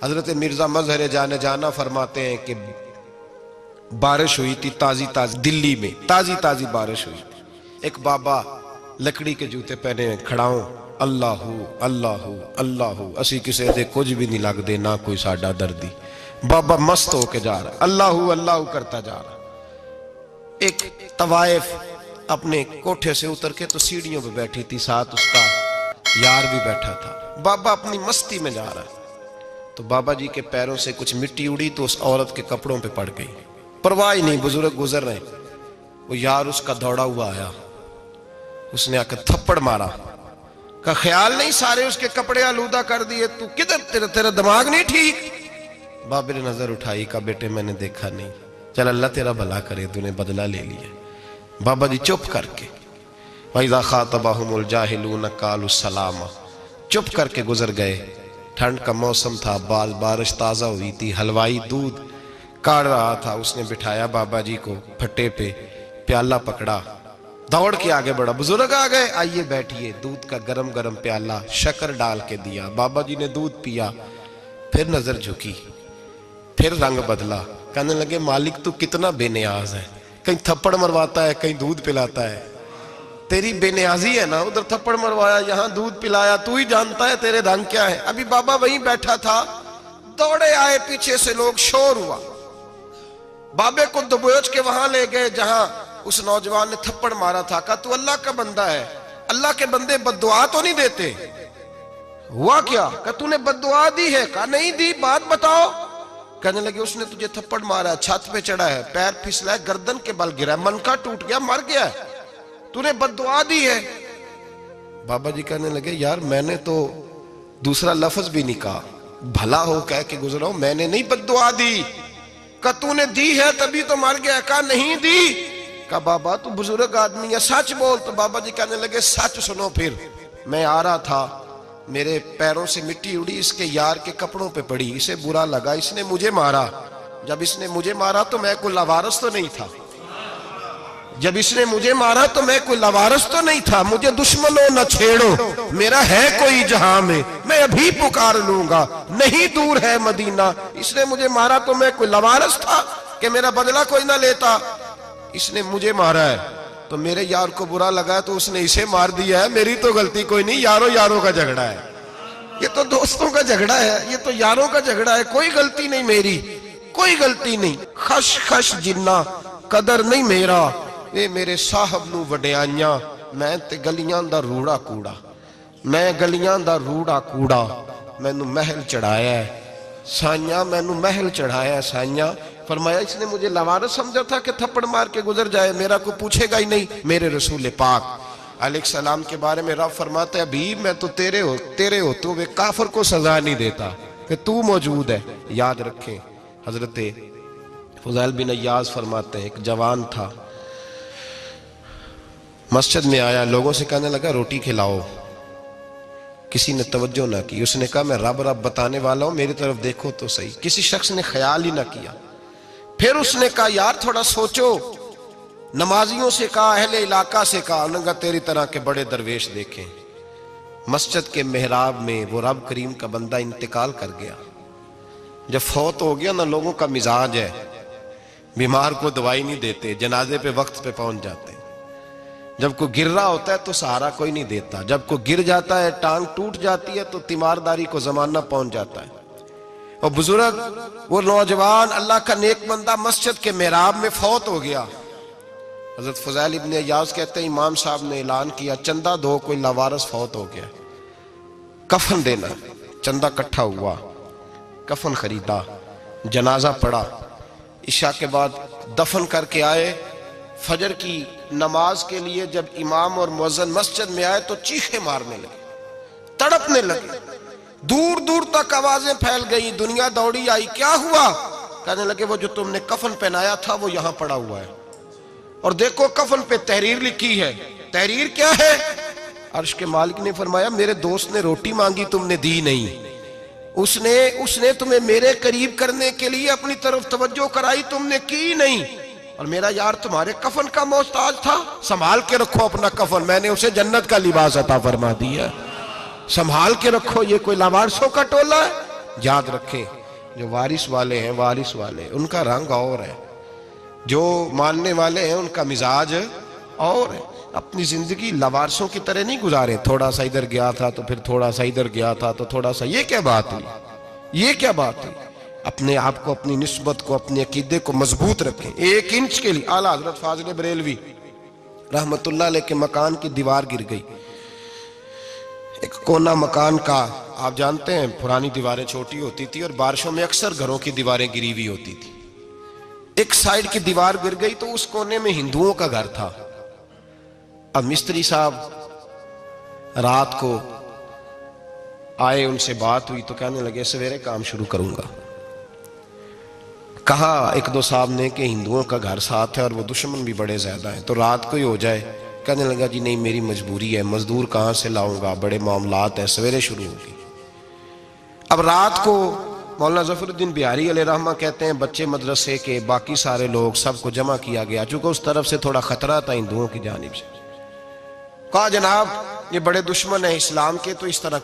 حضرت مرزا مظہر جانے جانا فرماتے ہیں کہ بارش ہوئی تھی تازی تازی دلی میں، تازی تازی بارش ہوئی تھی. ایک بابا لکڑی کے جوتے پہنے کھڑا ہوں، اللہ اللہ اللہ، اسی کسے دے کچھ بھی نہیں لگ دے، نہ کوئی ساڈا دردی. بابا مست ہو کے جا رہا، اللہ اللہ کرتا جا رہا. ایک طوائف اپنے کوٹھے سے اتر کے تو سیڑھیوں پہ بیٹھی تھی، ساتھ اس کا یار بھی بیٹھا تھا. بابا اپنی مستی میں جا رہا تو بابا جی کے پیروں سے کچھ مٹی اڑی تو اس عورت کے کپڑوں پہ پڑ گئی. پرواہ ہی نہیں، بزرگ گزر رہے. وہ یار اس کا دوڑا ہوا آیا، اس نے آ کے تھپڑ مارا. کا خیال نہیں سارے اس کے کپڑے آلودہ کر دیے، تو کدھر، تیرا دماغ نہیں ٹھیک؟ بابے نے نظر اٹھائی، کہا بیٹے میں نے دیکھا نہیں، چل اللہ تیرا بھلا کرے، تو نے بدلہ لے لیا. بابا جی چپ کر کے وَإِذَا خَاطَبَهُمُ الْجَاهِلُونَ قَالُوا السَّلَامَ، چپ کر کے گزر گئے. ٹھنڈ کا موسم تھا، بارش تازہ ہوئی تھی، حلوائی دودھ کاڑ رہا تھا. اس نے بٹھایا بابا جی کو پھٹے پہ، پیالہ پکڑا، دوڑ کے آگے بڑھا. بزرگ آ گئے، آئیے بیٹھیے. دودھ کا گرم گرم پیالہ شکر ڈال کے دیا. بابا جی نے دودھ پیا، پھر نظر جھکی، پھر رنگ بدلا. کہنے لگے مالک تو کتنا بے نیاز ہے، کہیں تھپڑ مرواتا ہے، کہیں دودھ پلاتا ہے. تیری بے نیازی ہے نا، ادھر تھپڑ مروایا، یہاں دودھ پلایا، تو ہی جانتا ہے تیرے رنگ کیا ہے. ابھی بابا وہیں بیٹھا تھا، دوڑے آئے پیچھے سے لوگ، شور ہوا. بابے کو دبوچ کے وہاں لے گئے جہاں اس نوجوان نے تھپڑ مارا تھا. کہا تو اللہ کا بندہ ہے، اللہ کے بندے بد دعا تو نہیں دیتے. ہوا کیا؟ کہا تو نے بد دعا دی ہے؟ کہا نہیں دی، بات بتاؤ. کہنے لگے اس نے تجھے تھپڑ مارا ہے، چھت پہ چڑھا ہے، پیر پھسلا ہے، گردن کے بل گرا ہے، منکا ٹوٹ گیا، مر گیا ہے، تو نے بد دعا دی ہے. بابا جی کہنے لگے یار میں نے تو دوسرا لفظ بھی نہیں کہا، بھلا ہو کہہ کے گزرا ہوں، میں نے نہیں بد دعا دی. کہا تو نے دی ہے تبھی تو مر گیا. کہا نہیں دی. کہا بابا تو بزرگ آدمی ہے، سچ بول. تو بابا جی کہنے لگے سچ سنو. پھر میں آ رہا تھا، میرے پیروں سے مٹی اڑی، اس کے یار کے کپڑوں پہ پڑی، اسے برا لگا، اس نے مجھے مارا. جب اس نے مجھے مارا تو میں کوئی لاوارث تو نہیں تھا، جب اس نے مجھے مارا تو میں کوئی لاوارث تو نہیں تھا. مجھے دشمنوں نہ چھیڑو، میرا ہے کوئی جہاں میں ابھی پکار لوں گا، نہیں دور ہے مدینہ. اس نے مجھے مارا تو میں کوئی لاوارث تھا کہ میرا بدلہ کوئی نہ لیتا. اس نے مجھے مارا ہے تو میرے یار کو برا لگا تو اس نے اسے مار دیا ہے، میری تو غلطی کوئی نہیں. یاروں کا جھگڑا ہے، یہ تو دوستوں کا جھگڑا ہے، یہ تو یاروں کا جھگڑا ہے، کوئی غلطی نہیں میری، کوئی غلطی نہیں. خش خش جنہ قدر نہیں میرا، اے میرے صاحب نو وڈیاں، میں تے گلیاں دا روڑا کوڑا، میں گلیاں دا روڑا کوڑا. میں نو محل چڑھایا ہے سائیاں، میں نو محل چڑھایا ہے سائیاں. فرمایا اس نے مجھے لوارث سمجھا تھا کہ تھپڑ مار کے گزر جائے، میرا کو پوچھے گا ہی نہیں. میرے رسول پاک علیہ السلام کے بارے میں رب فرماتا ہے ابھی میں تو تیرے ہوتے ہوئے کافر کو سزا نہیں دیتا کہ تو موجود ہے. یاد رکھیں حضرت فضیل بن عیاض فرماتے ہیں ایک جوان تھا، مسجد میں آیا، لوگوں سے کہنے لگا روٹی کھلاؤ. کسی نے توجہ نہ کی. اس نے کہا میں رب بتانے والا ہوں، میری طرف دیکھو تو صحیح. کسی شخص نے خیال ہی نہ کیا. پھر اس نے کہا یار تھوڑا سوچو. نمازیوں سے کہا، اہل علاقہ سے کہا، انہوں نے کہا تیری طرح کے بڑے درویش دیکھیں. مسجد کے محراب میں وہ رب کریم کا بندہ انتقال کر گیا. جب فوت ہو گیا نا، لوگوں کا مزاج ہے بیمار کو دوائی نہیں دیتے، جنازے پہ وقت پہ پہنچ جاتے. جب کوئی گر رہا ہوتا ہے تو سہارا کوئی نہیں دیتا، جب کوئی گر جاتا ہے، ٹانگ ٹوٹ جاتی ہے تو تیمارداری کو زمانہ پہنچ جاتا ہے. اور بزرگ وہ نوجوان اللہ کا نیک بندہ مسجد کے محراب میں فوت ہو گیا. حضرت فضیل ابن عیاض کہتے ہیں امام صاحب نے اعلان کیا چندہ دو، کوئی لاوارث فوت ہو گیا، کفن دینا. چندہ کٹھا ہوا، کفن خریدا، جنازہ پڑا. عشاء کے بعد دفن کر کے آئے. فجر کی نماز کے لیے جب امام اور مؤذن مسجد میں آئے تو چیخیں مارنے لگے، تڑپنے لگے. دور دور تک آوازیں پھیل گئی، دنیا دوڑی آئی. کیا ہوا؟ کہنے لگے وہ جو تم نے کفن پہنایا تھا وہ یہاں پڑا ہوا ہے، اور دیکھو کفن پہ تحریر لکھی ہے. تحریر کیا ہے؟ عرش کے مالک نے فرمایا میرے دوست نے روٹی مانگی تم نے دی نہیں، اس نے تمہیں میرے قریب کرنے کے لیے اپنی طرف توجہ کرائی، تم نے کی نہیں. اور میرا یار تمہارے کفن کا محتاج تھا، سنبھال کے رکھو اپنا کفن، میں نے اسے جنت کا لباس عطا فرما دیا، سنبھال کے رکھو. یہ کوئی لاوارثوں کا ٹولہ ہے؟ یاد رکھیں جو وارث والے ہیں، وارث والے ان کا رنگ اور ہے، جو ماننے والے ہیں ان کا مزاج اور ہے۔ اپنی زندگی لوارثوں کی طرح نہیں گزارے، تھوڑا سا ادھر گیا تھا تو پھر تھوڑا سا ادھر گیا تھا تو تھوڑا سا، یہ کیا بات ہوئی، یہ کیا بات ہوئی؟ اپنے آپ کو، اپنی نسبت کو، اپنے عقیدے کو مضبوط رکھیں۔ 1 انچ کے لیے اعلیٰ حضرت فاضل بریلوی رحمت اللہ علیہ کے مکان کی دیوار گر گئی، ایک کونا مکان کا، آپ جانتے ہیں پرانی دیواریں چھوٹی ہوتی تھی اور بارشوں میں اکثر گھروں کی دیواریں گری ہوئی ہوتی تھی، ایک سائیڈ کی دیوار گر گئی تو اس کونے میں ہندوؤں کا گھر تھا۔ اب مستری صاحب رات کو آئے، ان سے بات ہوئی تو کہنے لگے سویرے کام شروع کروں گا۔ کہا 1-2 صاحب نے کہ ہندوؤں کا گھر ساتھ ہے اور وہ دشمن بھی بڑے زیادہ ہیں، تو رات کو ہی ہو جائے۔ کہنے لگا جی نہیں، میری مجبوری ہے، مزدور کہاں سے لاؤں گا، بڑے معاملات ہیں، سویرے شروع ہوگی۔ اب رات کو مولانا ظفر الدین بہاری علیہ رحمہ کہتے ہیں بچے مدرسے کے، باقی سارے لوگ، سب کو جمع کیا گیا، چونکہ اس طرف سے تھوڑا خطرہ تھا ہندوؤں کی جانب سے۔ کہا جناب یہ بڑے دشمن ہیں اسلام کے، تو اس طرح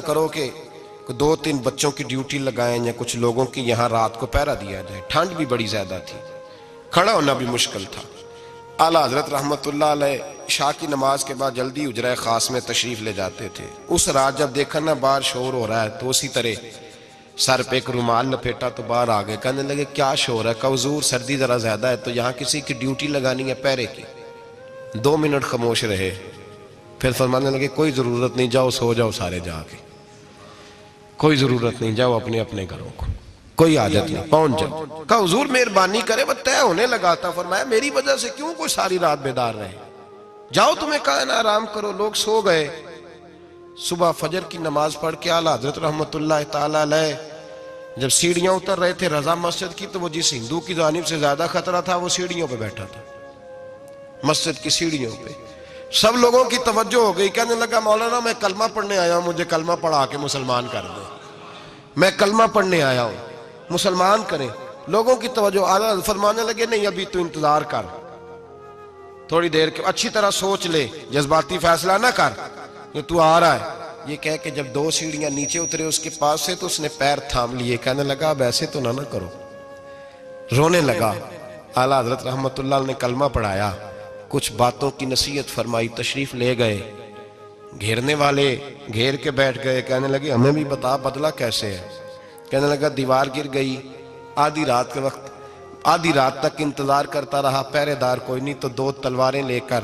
کرو کہ 2-3 بچوں کی ڈیوٹی لگائیں یا کچھ لوگوں کی یہاں رات کو پہرا دیا جائے۔ ٹھنڈ بھی بڑی زیادہ تھی، کھڑا ہونا بھی مشکل تھا۔ اعلیٰ حضرت رحمت اللہ علیہ عشاء کی نماز کے بعد جلدی حجرہ خاص میں تشریف لے جاتے تھے۔ اس رات جب دیکھا نا باہر شور ہو رہا ہے تو اسی طرح سر پہ ایک رومال لپیٹا تو باہر آ گئے، کہنے لگے کیا شور ہے؟ کہا حضور سردی ذرا زیادہ ہے تو یہاں کسی کی ڈیوٹی لگانی ہے پہرے کی۔ 2 منٹ خاموش رہے، پھر فرمانے لگے کوئی ضرورت نہیں، جاؤ سو جاؤ سارے جا کے، کوئی ضرورت نہیں، جاؤ اپنے اپنے گھروں کو، کوئی حاجت نہیں، پہنچ جاؤ۔ کہا حضور مہربانی کرے، وہ طے ہونے لگا تھا۔ فرمایا میری وجہ سے کیوں کوئی ساری رات بیدار رہے، جاؤ تمہیں کہا نا آرام کرو۔ لوگ سو گئے۔ صبح فجر کی نماز پڑھ کے اعلیٰ حضرت رحمت اللہ تعالی علیہ جب سیڑھیاں اتر رہے تھے رضا مسجد کی، تو وہ جس ہندو کی جانب سے زیادہ خطرہ تھا وہ سیڑھیوں پہ بیٹھا تھا، مسجد کی سیڑھیوں پہ۔ سب لوگوں کی توجہ ہو گئی، کہنے لگا مولانا میں کلمہ پڑھنے آیا ہوں، مجھے کلمہ پڑھا کے مسلمان کر دیں، میں کلمہ پڑھنے آیا ہوں، مسلمان کریں۔ لوگوں کی توجہ، اعلیٰ فرمانے لگے نہیں ابھی تو انتظار کر، تھوڑی دیر کے اچھی طرح سوچ لے، جذباتی فیصلہ نہ کر، یہ تو آ رہا ہے۔ یہ کہہ کے جب 2 سیڑھیاں نیچے اترے اس کے پاس سے تو اس نے پیر تھام لیے، کہنے لگا اب ایسے تو نہ کرو، رونے لگا۔ اعلیٰ حضرت رحمت اللہ نے کلمہ پڑھایا، کچھ باتوں کی نصیحت فرمائی، تشریف لے گئے۔ گھیرنے والے گھیر کے بیٹھ گئے، کہنے لگے ہمیں بھی بتا بدلہ کیسے ہے۔ کہنے لگا دیوار گر گئی، آدھی رات کے وقت، آدھی رات تک انتظار کرتا رہا، پہرے دار کوئی نہیں، تو 2 تلواریں لے کر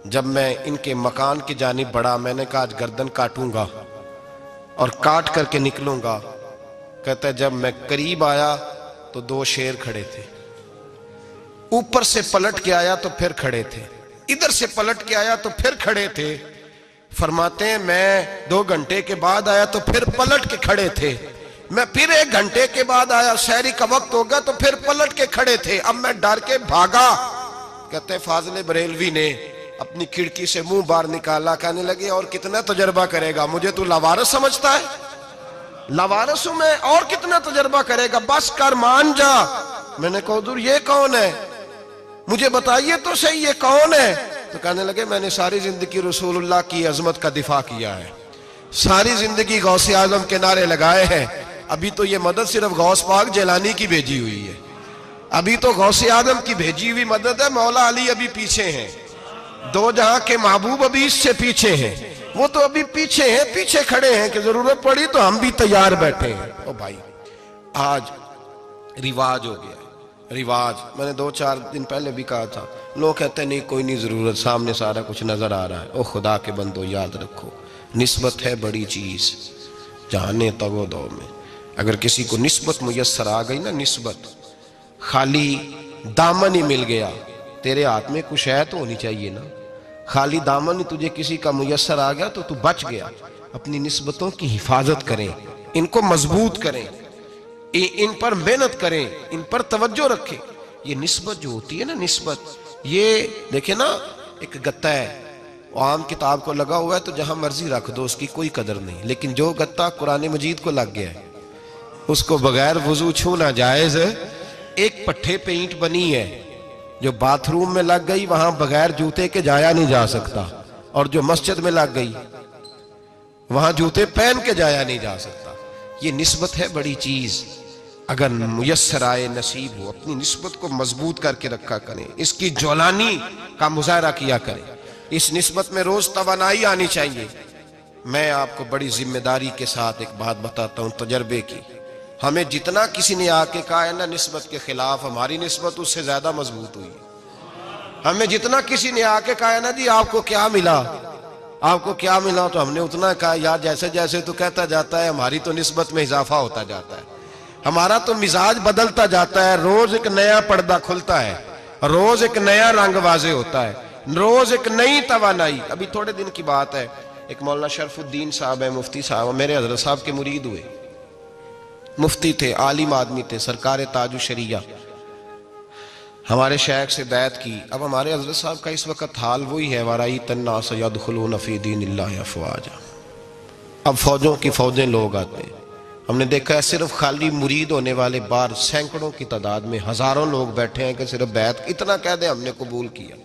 جب میں ان کے مکان کی جانب بڑھا، میں نے کہا آج گردن کاٹوں گا اور کاٹ کر کے نکلوں گا۔ کہتا ہے جب میں قریب آیا تو 2 شیر کھڑے تھے، اوپر سے پلٹ کے آیا تو پھر کھڑے تھے، ادھر سے پلٹ کے آیا تو پھر کھڑے تھے۔ فرماتے ہیں میں 2 گھنٹے کے بعد آیا تو پھر پلٹ کے کھڑے تھے، میں پھر 1 گھنٹے کے بعد آیا، سحری کا وقت ہو گیا تو پھر پلٹ کے کھڑے تھے، اب میں ڈر کے بھاگا۔ کہتے ہیں فاضل بریلوی نے اپنی کھڑکی سے منہ باہر نکالا، کہنے لگے اور کتنا تجربہ کرے گا، مجھے تو لاوارث سمجھتا ہے، لاوارث ہوں میں، اور کتنا تجربہ کرے گا، بس کر مان جا۔ میں نے کہا حضور یہ کون ہے، مجھے بتائیے تو صحیح یہ کون ہے۔ تو کہنے لگے میں نے ساری زندگی رسول اللہ کی عظمت کا دفاع کیا ہے، ساری زندگی غوث اعظم کے نعرے لگائے ہیں، ابھی تو یہ مدد صرف غوث پاک جیلانی کی بھیجی ہوئی ہے، ابھی تو غوث اعظم کی بھیجی ہوئی مدد ہے، مولا علی ابھی پیچھے ہیں، 2 جہاں کے محبوب ابھی اس سے پیچھے ہیں، وہ تو ابھی پیچھے ہیں، پیچھے کھڑے ہیں کہ ضرورت پڑی تو ہم بھی تیار بیٹھے ہیں۔ او بھائی آج رواج ہو گیا، رواج، میں نے 2-4 دن پہلے بھی کہا تھا، لوگ کہتے ہیں نہیں کوئی نہیں ضرورت، سامنے سارا کچھ نظر آ رہا ہے۔ او خدا کے بندو یاد رکھو، نسبت ہے بڑی چیز، جانے تو دو میں اگر کسی کو نسبت میسر آ گئی نا، نسبت، خالی دامن ہی مل گیا، تیرے ہاتھ میں کچھ ہے تو ہونی چاہیے نا، خالی دامن ہی تجھے کسی کا میسر آ گیا تو بچ گیا۔ اپنی نسبتوں کی حفاظت کریں، ان کو مضبوط کریں، ان پر محنت کریں، ان پر توجہ رکھیں۔ یہ نسبت جو ہوتی ہے نا، نسبت، یہ دیکھیں نا ایک گتہ ہے، عام کتاب کو لگا ہوا ہے تو جہاں مرضی رکھ دو، اس کی کوئی قدر نہیں، لیکن جو گتہ قرآن مجید کو لگ گیا ہے اس کو بغیر وضو چھونا جائز ہے۔ ایک پٹھے پہ اینٹ بنی ہے، جو باتھ روم میں لگ گئی وہاں بغیر جوتے کے جایا نہیں جا سکتا، اور جو مسجد میں لگ گئی وہاں جوتے پہن کے جایا نہیں جا سکتا. یہ نسبت ہے بڑی چیز. اگر میسر آئے نصیب ہو اپنی نسبت کو مضبوط کر کے رکھا کریں, اس کی جولانی کا مظاہرہ کیا کریں. اس نسبت میں روز توانائی آنی چاہیے. میں آپ کو بڑی ذمہ داری کے ساتھ ایک بات بتاتا ہوں تجربے کی. ہمیں جتنا کسی نے آ کے کہا ہے نا نسبت کے خلاف, ہماری نسبت اس سے زیادہ مضبوط ہوئی. ہمیں جتنا کسی نے آ کے کہا ہے نا جی آپ کو کیا ملا, آپ کو کیا ملا, تو ہم نے اتنا کہا یار جیسے جیسے تو کہتا جاتا ہے ہماری تو نسبت میں اضافہ ہوتا جاتا ہے, ہمارا تو مزاج بدلتا جاتا ہے. روز ایک نیا پردہ کھلتا ہے, روز ایک نیا رنگ واضح ہوتا ہے, روز ایک نئی توانائی. ابھی تھوڑے دن کی بات ہے, ایک مولانا شرف الدین صاحب ہے, مفتی صاحب, میرے حضرت صاحب کے مرید ہوئے. مفتی تھے, عالم آدمی تھے, سرکار تاج الشریعہ, ہمارے شیخ سے بیعت کی. اب ہمارے حضرت صاحب کا اس وقت حال وہی ہے وَرَأَيْتَ النَّاسَ يَدْخُلُونَ فِي دِينِ اللَّهِ أَفْوَاجًا. اب فوجوں کی فوجیں لوگ آتے ہیں. ہم نے دیکھا ہے صرف خالی مرید ہونے والے بار سینکڑوں کی تعداد میں ہزاروں لوگ بیٹھے ہیں کہ صرف بیعت اتنا کہہ دیں ہم نے قبول کیا.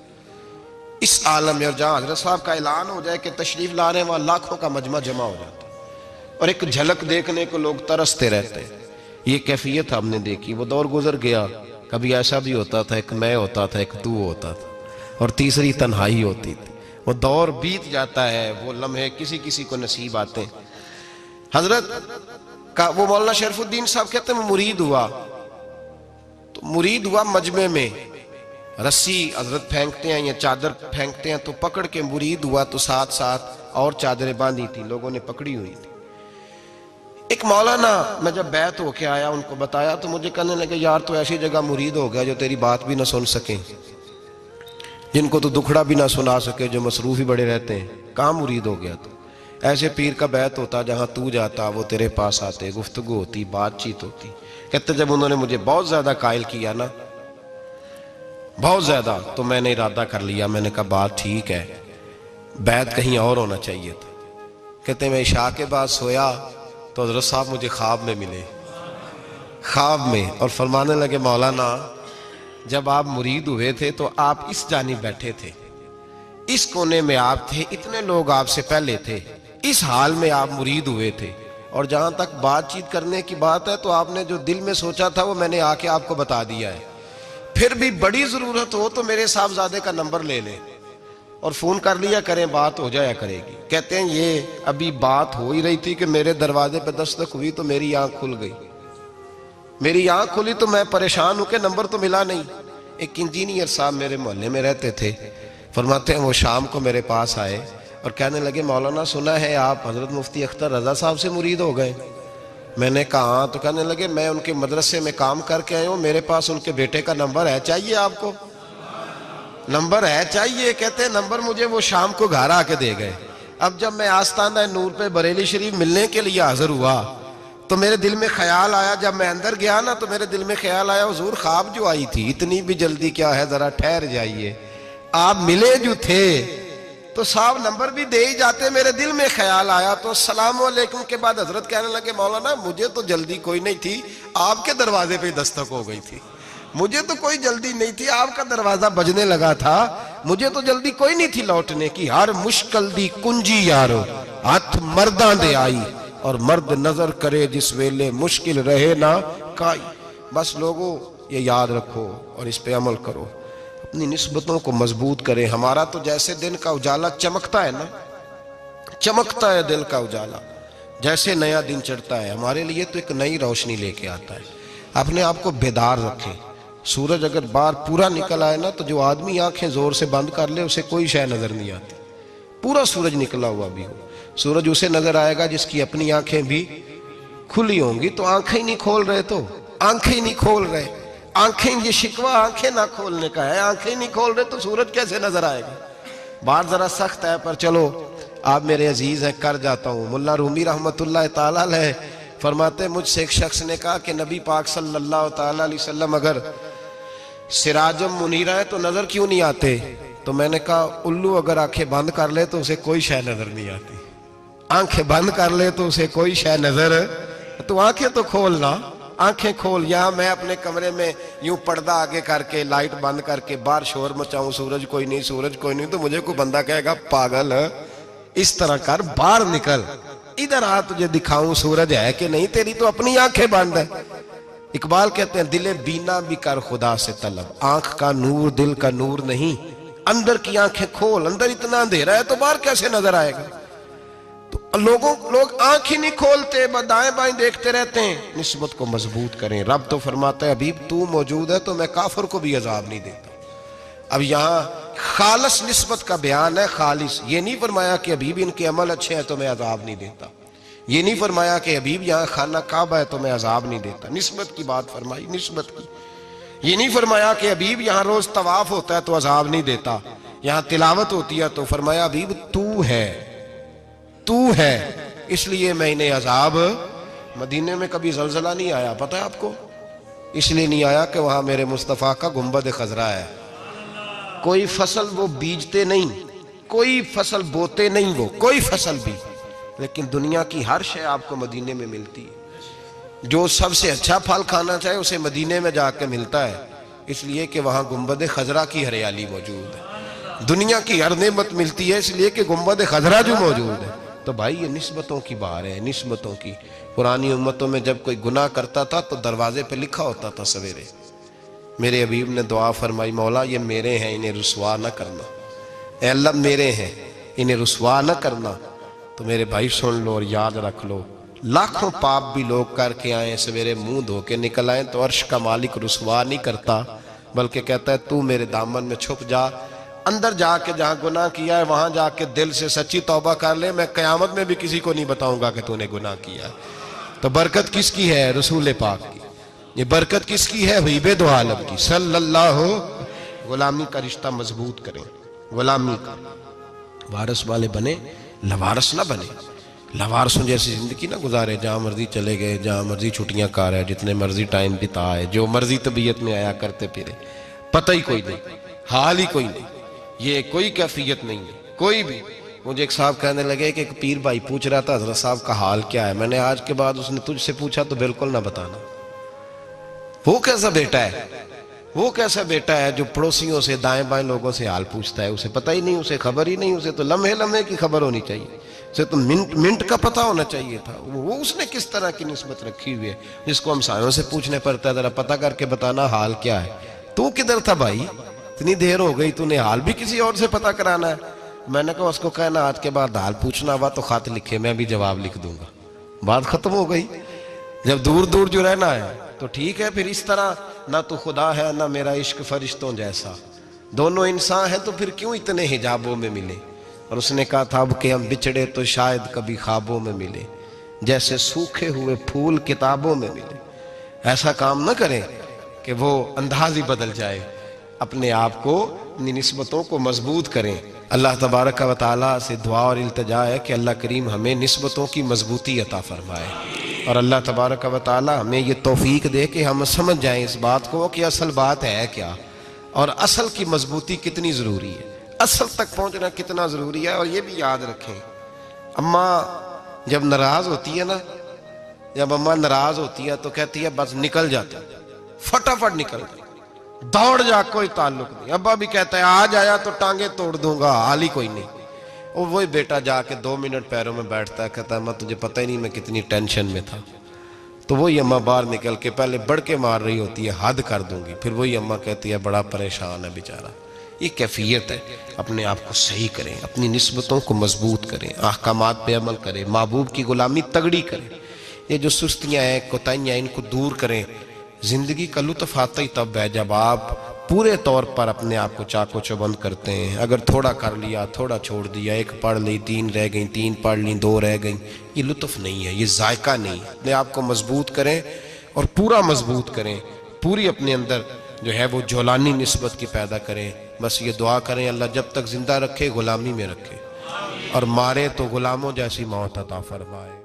اس عالم میں اور جہاں حضرت صاحب کا اعلان ہو جائے کہ تشریف لا رہے ہیں وہاں لاکھوں کا مجمع جمع ہو جاتا ہے اور ایک جھلک دیکھنے کو لوگ ترستے رہتے ہیں. یہ کیفیت ہم نے دیکھی. وہ دور گزر گیا. کبھی ایسا بھی ہوتا تھا ایک میں ہوتا تھا, ایک تو ہوتا تھا, اور تیسری تنہائی ہوتی تھی. وہ دور بیت جاتا ہے, وہ لمحے کسی کسی کو نصیب آتے ہیں. حضرت کا وہ مولانا شرف الدین صاحب کہتے ہیں مرید ہوا, تو مرید ہوا مجمع میں, رسی حضرت پھینکتے ہیں یا چادر پھینکتے ہیں تو پکڑ کے مرید ہوا, تو ساتھ ساتھ اور چادریں باندھی تھی, لوگوں نے پکڑی ہوئی تھی. ایک مولانا, میں جب بیعت ہو کے آیا ان کو بتایا تو مجھے کہنے لگے یار تو ایسی جگہ مرید ہو گیا جو تیری بات بھی نہ سن سکیں, جن کو تو دکھڑا بھی نہ سنا سکے, جو مصروف ہی بڑے رہتے ہیں, کہاں مرید ہو گیا تو. ایسے پیر کا بیعت ہوتا جہاں تو جاتا وہ تیرے پاس آتے, گفتگو ہوتی, بات چیت ہوتی. کہتے جب انہوں نے مجھے بہت زیادہ قائل کیا نا, بہت زیادہ, تو میں نے ارادہ کر لیا. میں نے کہا بات ٹھیک ہے, بیعت کہیں اور ہونا چاہیے تھا. کہتے میں عشاء کے بعد سویا تو حضرت صاحب مجھے خواب میں ملے, خواب میں, اور فرمانے لگے مولانا جب آپ مرید ہوئے تھے تو آپ اس جانب بیٹھے تھے, اس کونے میں آپ تھے, اتنے لوگ آپ سے پہلے تھے, اس حال میں آپ مرید ہوئے تھے, اور جہاں تک بات چیت کرنے کی بات ہے تو آپ نے جو دل میں سوچا تھا وہ میں نے آ کے آپ کو بتا دیا ہے. پھر بھی بڑی ضرورت ہو تو میرے صاحبزادے کا نمبر لے لیں اور فون کر لیا کریں, بات ہو جایا کرے گی. کہتے ہیں یہ ابھی بات ہو ہی رہی تھی کہ میرے دروازے پہ دستک ہوئی تو میری آنکھ کھل گئی. میری آنکھ کھلی تو میں پریشان ہوں کہ نمبر تو ملا نہیں. ایک انجینئر صاحب میرے محلے میں رہتے تھے, فرماتے ہیں وہ شام کو میرے پاس آئے اور کہنے لگے مولانا سنا ہے آپ حضرت مفتی اختر رضا صاحب سے مرید ہو گئے. میں نے کہا ہاں. تو کہنے لگے میں ان کے مدرسے میں کام کر کے آئے ہوں, میرے پاس ان کے بیٹے کا نمبر ہے, چاہیے آپ کو؟ نمبر ہے چاہیے. کہتے ہیں نمبر مجھے وہ شام کو گھر آ کے دے گئے. اب جب میں آستانہ نور پہ بریلی شریف ملنے کے لیے حاضر ہوا تو میرے دل میں خیال آیا, جب میں اندر گیا نا تو میرے دل میں خیال آیا حضور خواب جو آئی تھی اتنی بھی جلدی کیا ہے, ذرا ٹھہر جائیے, آپ ملے جو تھے تو صاحب نمبر بھی دے ہی جاتے. میرے دل میں خیال آیا تو السلام علیکم کے بعد حضرت کہنے لگے مولانا مجھے تو جلدی کوئی نہیں تھی, آپ کے دروازے پہ دستک ہو گئی تھی, مجھے تو کوئی جلدی نہیں تھی, آپ کا دروازہ بجنے لگا تھا, مجھے تو جلدی کوئی نہیں تھی لوٹنے کی. ہر مشکل دی کنجی یارو ہاتھ مرداں دے آئی, اور مرد نظر کرے جس ویلے مشکل رہے نہ کائی. بس لوگوں یہ یاد رکھو اور اس پہ عمل کرو, اپنی نسبتوں کو مضبوط کریں. ہمارا تو جیسے دن کا اجالا چمکتا ہے نا, چمکتا ہے دل کا اجالا, جیسے نیا دن چڑھتا ہے ہمارے لیے تو ایک نئی روشنی لے کے آتا ہے. اپنے آپ کو بیدار رکھیں. سورج اگر باہر پورا نکل آئے نا تو جو آدمی آنکھیں زور سے بند کر لے اسے کوئی شے نظر نہیں آتی. پورا سورج نکلا ہوا بھی ہو, سورج اسے نظر آئے گا جس کی اپنی آنکھیں بھی کھلی ہوں گی. تو آنکھیں نہیں کھول رہے, تو آنکھیں نہیں کھول رہے, آنکھیں, یہ شکوہ آنکھیں نہ کھولنے کا ہے, آنکھیں نہیں کھول رہے تو سورج کیسے نظر آئے گا. بات ذرا سخت ہے پر چلو آپ میرے عزیز ہیں کر جاتا ہوں. ملا رومی رحمت اللہ تعالیٰ علیہ فرماتے مجھ سے ایک شخص نے کہا کہ نبی پاک صلی اللہ تعالیٰ علیہ وسلم اگر سراجم منیرہ ہے تو نظر کیوں نہیں آتے؟ تو میں نے کہا الو اگر آنکھیں بند کر لے تو اسے کوئی شے نظر نہیں آتی. آنکھیں بند کر لے تو اسے کوئی شے نظر, تو آنکھیں تو کھولنا, آنکھیں کھول. یہاں میں اپنے کمرے میں یوں پردہ آگے کر کے لائٹ بند کر کے باہر شور مچاؤں, سورج کوئی نہیں, سورج کوئی نہیں, تو مجھے کوئی بندہ کہے گا پاگل, اس طرح کر, باہر نکل, ادھر آ تجھے دکھاؤں سورج ہے کہ نہیں، تیری تو اپنی آنکھیں بند ہے۔ اقبال کہتے ہیں دل بینا بھی کر خدا سے طلب، آنکھ کا نور دل کا نور نہیں، اندر کی آنکھیں کھول، اندر اتنا اندھیرا ہے تو باہر کیسے نظر آئے گا؟ تو لوگ آنکھ ہی نہیں کھولتے، دائیں بائیں دیکھتے رہتے ہیں۔ نسبت کو مضبوط کریں۔ رب تو فرماتا ہے حبیب تو موجود ہے تو میں کافر کو بھی عذاب نہیں دیتا۔ اب یہاں خالص نسبت کا بیان ہے، خالص، یہ نہیں فرمایا کہ حبیب ان کے عمل اچھے ہیں تو میں عذاب نہیں دیتا، یہ نہیں فرمایا کہ حبیب یہاں خانہ کعبہ ہے تو میں عذاب نہیں دیتا، نسبت کی بات فرمائی، نسبت کی۔ یہ نہیں فرمایا کہ حبیب یہاں روز طواف ہوتا ہے تو عذاب نہیں دیتا، یہاں تلاوت ہوتی ہے تو فرمایا حبیب تو ہے اس لیے میں انہیں عذاب۔ مدینے میں کبھی زلزلہ نہیں آیا، پتہ ہے آپ کو؟ اس لیے نہیں آیا کہ وہاں میرے مصطفیٰ کا گنبد خضرا ہے۔ کوئی فصل وہ بیجتے نہیں، کوئی فصل بوتے نہیں، وہ کوئی فصل بھی، لیکن دنیا کی ہر شے آپ کو مدینے میں ملتی ہے۔ جو سب سے اچھا پھل کھانا چاہے اسے مدینے میں جا کے ملتا ہے، اس لیے کہ وہاں گنبد خضرا کی ہریالی موجود ہے۔ دنیا کی ہر نعمت ملتی ہے اس لیے کہ گنبد خضرا جو موجود ہے۔ تو بھائی یہ نسبتوں کی بار ہے، نسبتوں کی۔ پرانی امتوں میں جب کوئی گناہ کرتا تھا تو دروازے پہ لکھا ہوتا تھا سویرے، میرے حبیب نے دعا فرمائی مولا یہ میرے ہیں انہیں رسوا نہ کرنا، اے اللہ میرے ہیں انہیں رسوا نہ کرنا۔ تو میرے بھائی سن لو اور یاد رکھ لو، لاکھوں پاپ بھی لوگ کر کے آئیں، سویرے منہ دھو کے نکل آئیں تو عرش کا مالک رسوا نہیں کرتا، بلکہ کہتا ہے تو میرے دامن میں چھپ جا، اندر جا کے جہاں گناہ کیا ہے وہاں جا کے دل سے سچی توبہ کر لے، میں قیامت میں بھی کسی کو نہیں بتاؤں گا کہ تو نے گناہ کیا ہے۔ تو برکت کس کی ہے؟ رسول پاک کی۔ یہ برکت کس کی ہے؟ حبیب دو عالم کی صلی اللہ۔ غلامی کا رشتہ مضبوط کریں، غلامی کا، وارث والے بنے، لوارث نہ بنے۔ لوارثوں جیسی زندگی نہ گزارے، جہاں مرضی چلے گئے، جہاں مرضی چھٹیاں کار ہے، جتنے مرضی ٹائم بتا ہے، جو مرضی طبیعت میں آیا کرتے پھرے، پتہ ہی کوئی نہیں، حال ہی کوئی نہیں، یہ کوئی کیفیت نہیں ہے کوئی بھی۔ مجھے ایک صاحب کہنے لگے کہ ایک پیر بھائی پوچھ رہا تھا حضرت صاحب کا حال کیا ہے، میں نے آج کے بعد اس نے تجھ سے پوچھا تو بالکل نہ بتانا۔ وہ کیسا بیٹا ہے، وہ کیسا بیٹا ہے جو پڑوسیوں سے دائیں بائیں لوگوں سے حال پوچھتا ہے، اسے پتہ ہی نہیں، اسے خبر ہی نہیں، اسے تو لمحے لمحے کی خبر ہونی چاہیے، اسے تو منٹ منٹ کا پتہ ہونا چاہیے تھا۔ وہ اس نے کس طرح کی نسبت رکھی ہوئی ہے جس کو ہم سایوں سے پوچھنے پڑتا ہے ذرا پتہ کر کے بتانا حال کیا ہے۔ تو کدھر تھا بھائی، اتنی دیر ہو گئی، تو نے حال بھی کسی اور سے پتہ کرانا ہے؟ میں نے کہا اس کو کہنا آج کے بعد حال پوچھنا ہوا تو خط لکھے، میں بھی جواب لکھ دوں گا، بات ختم ہو گئی۔ جب دور دور جو رہنا ہے تو ٹھیک ہے، پھر اس طرح نہ تو خدا ہے نہ میرا عشق فرشتوں جیسا، دونوں انسان ہیں تو پھر کیوں اتنے حجابوں میں ملے؟ اور اس نے کہا تھا اب کہ ہم بچھڑے تو شاید کبھی خوابوں میں ملے، جیسے سوکھے ہوئے پھول کتابوں میں ملے۔ ایسا کام نہ کریں کہ وہ انداز ہی بدل جائے، اپنے آپ کو، اپنی نسبتوں کو مضبوط کریں۔ اللہ تبارک و تعالیٰ سے دعا اور التجا ہے کہ اللہ کریم ہمیں نسبتوں کی مضبوطی عطا فرمائے، اور اللہ تبارک و تعالیٰ ہمیں یہ توفیق دے کہ ہم سمجھ جائیں اس بات کو کہ اصل بات ہے کیا، اور اصل کی مضبوطی کتنی ضروری ہے، اصل تک پہنچنا کتنا ضروری ہے۔ اور یہ بھی یاد رکھیں، اماں جب ناراض ہوتی ہے نا، جب اماں ناراض ہوتی ہے تو کہتی ہے بس نکل جاتا، فٹافٹ نکل جاتا، دوڑ جا، کوئی تعلق نہیں۔ ابا بھی کہتا ہے آج آیا تو ٹانگیں توڑ دوں گا، حال ہی کوئی نہیں۔ اور وہی بیٹا جا کے 2 منٹ پیروں میں بیٹھتا ہے، کہتا ہے اماں تجھے پتہ ہی نہیں میں کتنی ٹینشن میں تھا۔ تو وہی اماں باہر نکل کے پہلے بڑھ کے مار رہی ہوتی ہے حد کر دوں گی، پھر وہی اماں کہتی ہے بڑا پریشان ہے بیچارہ۔ یہ کیفیت ہے، اپنے آپ کو صحیح کریں، اپنی نسبتوں کو مضبوط کریں، احکامات پہ عمل کریں، محبوب کی غلامی تگڑی کریں، یہ جو سستیاں ہیں کوتاہیاں ان کو دور کریں۔ زندگی کا لطف آتا ہی تب ہے جب آپ پورے طور پر اپنے آپ کو چاق و چوبند کرتے ہیں۔ اگر تھوڑا کر لیا، تھوڑا چھوڑ دیا، 1 پڑھ لی، 3 رہ گئیں، 3 پڑھ لیں، 2 رہ گئیں، یہ لطف نہیں ہے، یہ ذائقہ نہیں ہے۔ اپنے آپ کو مضبوط کریں اور پورا مضبوط کریں، پوری اپنے اندر جو ہے وہ جولانی نسبت کی پیدا کریں۔ بس یہ دعا کریں اللہ جب تک زندہ رکھے غلامی میں رکھے، اور مارے تو غلاموں جیسی موت عطا فرمائے۔